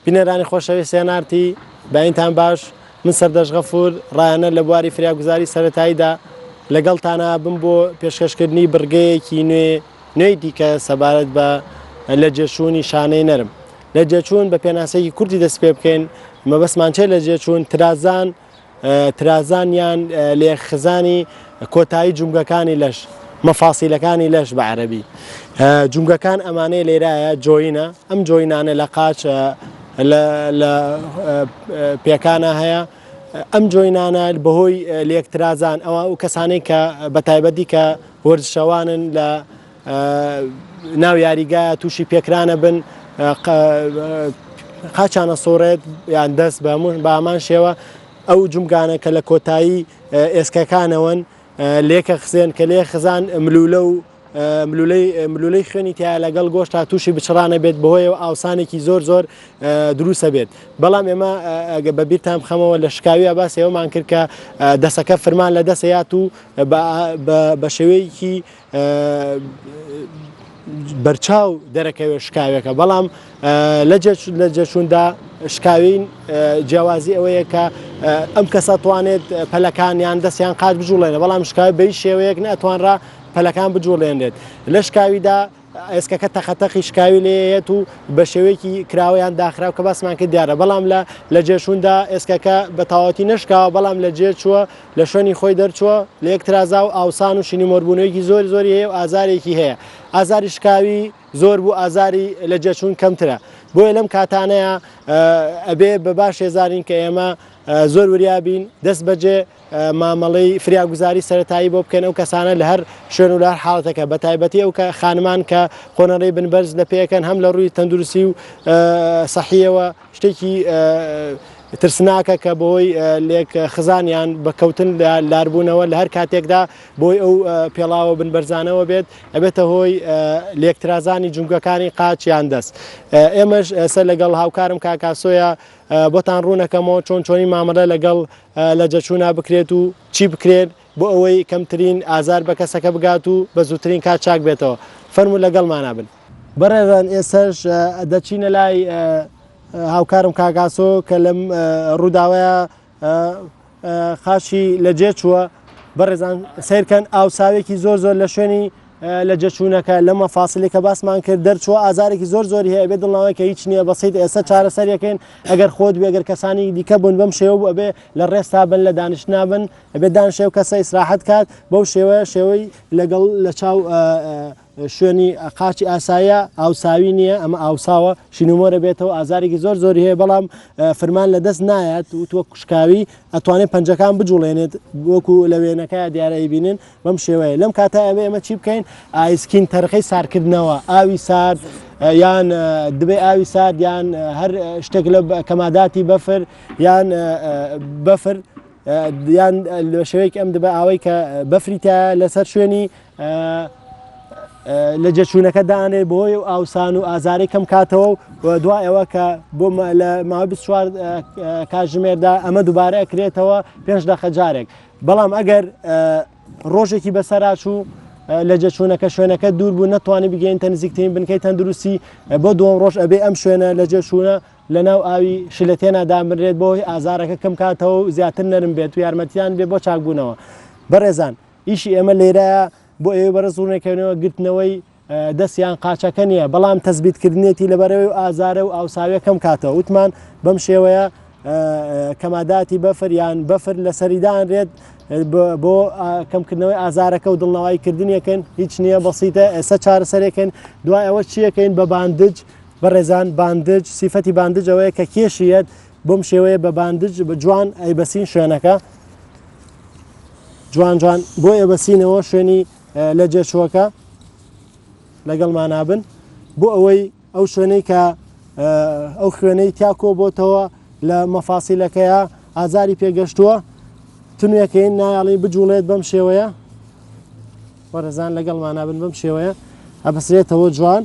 بینەرانی خۆشەویست سێنارتی باینتان باش من سەردەش غەفور ڕایانە لە بواری فریاگوزاری سەرەتاییدا لەگەڵتانە بم بۆ پێشکەشکردنی بڕگەیەکی نوێی دیکە سەبارەت بە لە جێچوونی شانەی نەرم لە جێچوون بە پێناسەیەکی کوردی دەست پێ بکەین مەبەستمان چێت لە جێچوون ترازانیان لێخزانی کۆتایی جومگەکانی لەش مەفاسیلەکانی لەش بە عەرەبی جومگەکان ئەمانەی لێرایە جۆینە ئەم جۆینانە لە قاچ لە پێکانە هەیە ئەم جۆینانە بەهۆی لێکترازان ئەوە و کەسانەی کە بەتایبەتی کە وەرزشەوانن لە ناو یاریگایە تووشی پێکرانە بن قاچانە سۆڕێت یان دەست بە هەمان شێوە ئەو جومگانە کە لە کۆتایی ئێسکەکانەوەن لێکە خزێن کە لێ خزان ملولە و ملولەی خوێنی تایە لەگەڵ گۆشتا تووشی بچڕانە بێت بەهۆیەوە ئاوسانێکی زۆر دروستە بێت بەڵام ئێمە بەبییرتان بخەمەوە لە شکاویە باسی ئەومان کرد کە دەسەکە فرمان لە دەسەیات و بە شێوەیەکی بەرچاو دەرەکەوێت شکاوێکە بەڵام لە جێچووندا شکاوین جیاوازی ئەوەیە کە ئەم کەسە توانێت پەلەکانیان دەستیان قات بجوڵێنە بەڵام شکاوی بەی شێوەیەک نەتوانرا پەلەکان بجوڵێنێت لە شکاویدا ئێسکەکە تەخەتەقی شکاوی لێت و بە شێوەیەکی کراوەیان داخراو کە باسمان کرد دیارە بەڵام لە جێشووندا ئێسکەکە بە تاواتی نشکاوە بەڵام لە جێ چووە لە شوێنی خۆی دەرچووە لە یەک ترازا و ئاوسان و شینی مۆربوونەوەیکی زۆری هەیە و ئازارێکی هەیە ئازاری شکاوی زۆر بوو ئازاری لە جێچوون کەمترە بۆیە لەم کاتانەیە ئەبێ بە باش هێزارین کە ئێمە زۆر وریابین دەست بەجێ مامەڵەی فریاگوزاری سەرەتایی بۆ بکەن ئەو کەسانە لە هەر شوێن و لە هەر حاڵەتەکە بە تایبەتی ئەو کە خانمان کە خۆنەڕێی بنبەرز لە پێەکەن هەم لە ڕووی تەندروستی و سەحیەوە شتێکی ترسناکە کە بۆی لێک خزانیان بەکەوتن لاربوونەوە لە هەر کاتێکدا بۆی ئەو پێڵاوە بنبەرزانەوە بێت ئەبێتە هۆی لێکترازانی جومگەکانی قاچیان دەست ئێمەش سەر لەگەڵ هاوکارم کاکاسۆیە بۆتان ڕوونەکەمەوە چۆنی مامەڵە لەگەڵ لە جەچوونا بکرێت و چی بکرێت بۆ ئەوەی کەمترین ئازار بە کەسەکە بگات و بە زووترین کات چاک بێتەوە فەرموو لەگەڵمانە بن بەڕێزان ئێسەش دەچینە لای هاوکارم کاکاسۆ کە لەم ڕووداوەیە خاشی لە جێ چووە بەڕێزان سیرکەن ئاوساوێکی زۆر لە شوێنی لە جەچوونەکە لە مەفاسلی کە باسمان کرد دەرچووە ئازارێکی زۆری هەیە بێ دڵناوەی کە هیچ نییە بەسیت ئێستا چارەسەرەکەین ئەگەر خۆت بێگەر کەسانی دیکە بوون بەم شێوە ئەبێ لە ڕێستا بن لە دانیشتنابن ئەبێ دانشێو کەسە ئیسراحەت کات بەو شێوەی لەگەڵ لە چاو شوێنی قاچی ئاسایە ئاوساوی نییە ئەمە ئاوساوە شینومۆرە بێتەوە ئازارێکی زۆری هەیە بەڵام فرمان لە دەست نایەت و تۆ کوشکاوی ئەتوانێت پەنجەکان بجوڵێنێت وەکو لە وێنەکە دیارایی بینن بەم شێوەیە لەم کاتە ئەمە چی بکەین ئایسکین تەرخەی سارکردنەوە ئاوی سارد یان دبێ ئاوی سارد یان هەر شتێک لە کەماداتی بەفر یان بەفر یان لە شێوەیەکی ئەم دەبە ئاوەی کە بەفریتە لەسەر شوێنی لە جەچوونەکە دانێ بۆی و ئاوسان و ئازارێک کەم کاتەوە و دوای ئەوە کە بۆ لە ماوەی 24 کاتژمێردا ئەمە دووبارە ئەکرێتەوە 5 دقیقە جارێک بەڵام ئەگەر ڕۆژێکی بەسەراچوو لە جەچوونەکە شوێنەکە دوور بوو نەتوانانی بگەین نزیکترین بنکەی تەندروستی بۆ دووەم ڕۆژ ئەبێ ئەم شوێنە لە جێچوونە لە ناو ئاوی شلەتێنە دامرێت بۆی ئازارەکە کەم کاتەوە و زیاتر نەرم بێت و یارمەتیان بێ بۆ چاکبوونەوە بەڕێزان ئیشی ئێمە لێرەیە بۆ ئێوە بەرەزوونەکەنەوە گرتنەوەی دەستیان قاچەکە نییە بەڵام تەزبیتکردنێتی لەبەرەوەی و ئازارە و ئاوساویەکەم کاتەوە وتمان بەم شێوەیە کەماداتی بەفر یان بەفر لە سەریدانرێت بۆ کەمکردنەوەی ئازارەکە و دڵنەواییکردنیەکەن هیچ نییە بەسیتە ئێستا چارەسەرێکن دوای ئەوە چیەکەین بە باندج بەڕێزان باندج سیفەتی باندج ئەوەیە کە کێشیەت بۆم شێوەیە بە باندج بە جوان ئەیبەسین شوێنەکە جوان بۆ ئێبەسینەوە شوێنی لە جێچووەکە لەگەڵمان نابن بۆ ئەوەی ئەو شوێنەی کە ئەو خوێنەی تیاکۆ بۆتەوە لە مەفاسیلەکەیە ئازاری پێگەشتووە تونوێکەین نایڵی بجوڵێت بەم شێوەیە وەرەزان لەگەڵمان نابن بەم شێوەیە ئەبەسرێتەوە جوان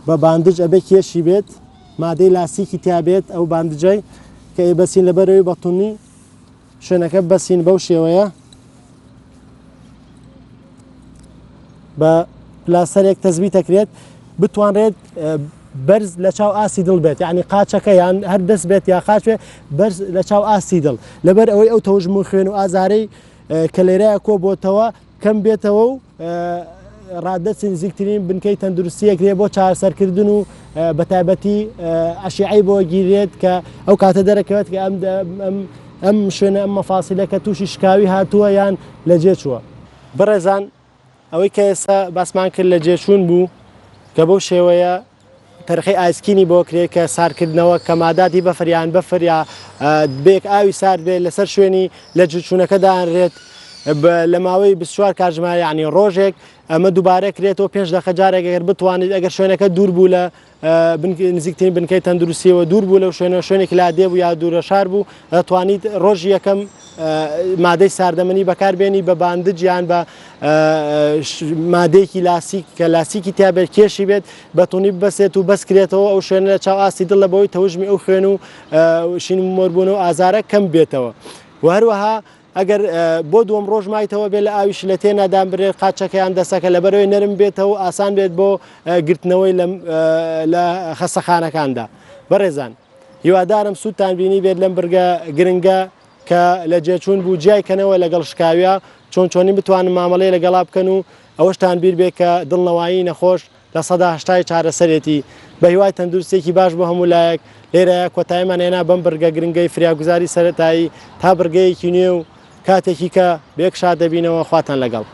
بە باندج ئەبێ کێشی بێت مادەی لاستیکی تیابێت ئەو باندجەی کە ئێبەسین لەبەرەوەی بەتونی شوێنەکە بەسین بەو شێوەیە بە پلاسەرێک تەزبیت دەکرێت بتوانرێت بەرز لە چاو ئاسی دڵ بێت یعنی قاچەکە یان هەر دەست بێت یا قاچ بێت بەرز لە چاو ئاسی دڵ لەبەر ئەوەی ئەو تەوژم خوێن و ئازارەی کە لێرەیە کۆ بۆتەوە کەم بێتەوە و ڕادەچ نزیکترین بنکەی تەندروستیەکرێ بۆ چارەسەرکردن و بەتایبەتی ئەشیعی بۆ گیرێت کە ئەو کاتە دەرەکەوێت کە ئەم شوێنە ئەم مەفاسیلەکە تووشی شکاوی هاتووە یان لە جێ چووە. بەڕێزان ئەوەی کە ئێستا باسمان کرد لە جێچوون بوو کە بەو شێوەیە تەرخی ئایسکینی بۆ کرێت کە سارکردنەوە کە ماداتی بەفریان بەفر یا بێک ئاوی سارد بێت لەسەر شوێنی لە جوچوونەکەدا ئەنرێت لە ماوەی 24 کاتژمێر یعنی ڕۆژێک ئەمە دووبارە کرێتەوە 5 دقیقە جارێک ئەگەر بتوانیت ئەگەر شوێنەکە دوور بوو لە نزیکترین بنکەی تەندروستیەوە دوور بوو لەو شوێنێک لادێ بوو یا دوورە شار بوو دەتوانیت ڕۆژ یەکەم مادەی ساردەمەنی بەکاربێنی بە باندج یان بە مادەیەکی لاسیک کە لاسیکی تیا بێت کێشی بێت بەتونی بەسێت و بەسکرێتەوە ئەو شوێنە لە چاو ئاستی دڵ لە بەوەی تەوژمی ئەو خوێن و شین مۆربوون و ئازارە کەم بێتەوە و هەروەها ئەگەر بۆ دووەم ڕۆژ مایتەوە بێت لە ئاویش لە تێنادان برێت قاچەکەیان دەسەکە لەبەرەوەی نەرم بێتەوە ئاسان بێت بۆ گرتنەوەی لە خەستەخانەکاندا. بەڕێزان هیوادارم سوودتان بینی بێت لەم بڕگە گرنگە کە لە جێچوون بوو جیایکەنەوە لەگەڵ شکاویە چۆنی بتوانن مامەڵەی لەگەڵا بکەن و ئەوەشتان بیر بێت کە دڵنەوایی نەخۆش لە 180 چارەسەرێتی بە هیوای تەندروستێکی باش بۆ هەموو لایەک لێرە کۆتاییمان هێنا بەم بڕگە گرنگەی فریاگوزاری سەرەتایی تا بڕگەیەکی نوێ و کاتێکی کە بێک شاد دەبینەوە خواتان لەگەڵ.